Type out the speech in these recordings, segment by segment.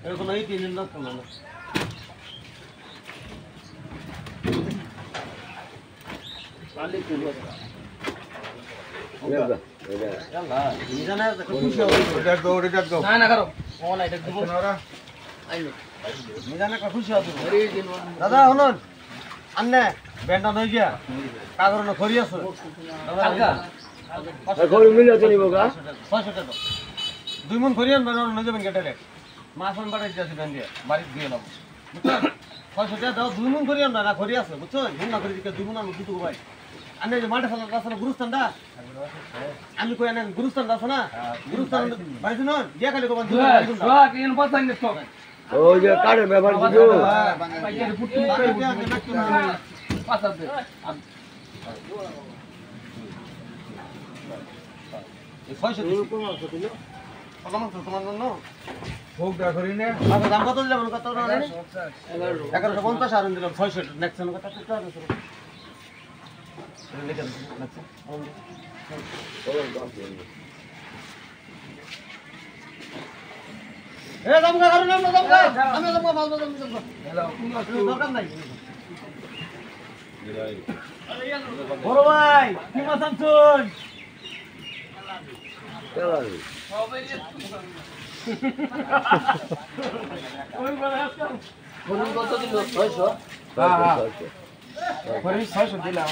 এরকম এই 3 দিন না না পালি কুল ওটা ইয়াল্লা মিজানা খুশি হবে ওটা দাও না না করো ওলা এটা দিব না আইলো মিজানা খুশি হবে দাদা শুনুন আন্নে বেন্ডা নই গিয়া কাগর না খরি আছে কাকা খরি মিলে তো নিব গা 600 টাকা 2 মন খরি আনবেন না যাবেন গেটালে মাছ আন বাড়াই দিয়েছি বেন দিয়ে বাড়ি দিয়ে লাভ বুঝছেন 600 টাকা দাও 2 মন খরি আনবেন না খরি আছে বুঝছেন হিন না করি দিকে 2 মন আনবো কিন্তু ভাই আন্নে যে মাঠে ফেলার রাস্তা গুরুস্থানটা আমি কই আনেন গুরুস্থান আছে না গুরুস্থান ভাই শুনুন দিয়া খালি কোন সোয়া কিন পছন্দ তো ওই যে কাড়ে ব্যবহার দিও পাইকারি পুট্টি পাঁচ আছে এই 600 দিও কোন আছে দিল কত মাছ তোমার জন্য ভোগ দা করি না আচ্ছা দাম কত দিলাম কত না 1150 আর দিলাম 600 নেক্সট কত কত আছে লিখে নেক্সট এ দামকা করুন না দামকা আমি দামকা মাল দাম দামকা হ্যালো কোনো দরকার নাই বড় ভাই কি মাছ আনছুন চল সবাই ওই বড় আছে বলুন কত দিল 600 হ্যাঁ পরে 600 দিলাম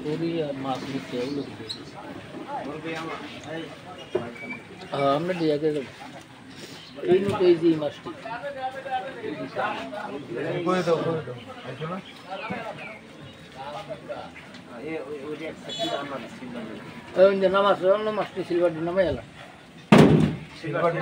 পুরি মাছ নিতে ওগুলো বলবে আমরা দিয়া গেল এই নো কেজি মাছটি করে দাও আইছো না ওই যে সাকি রান্না সিলভার ওই যে নামাজ সিলভার নামাই এলা সিলভার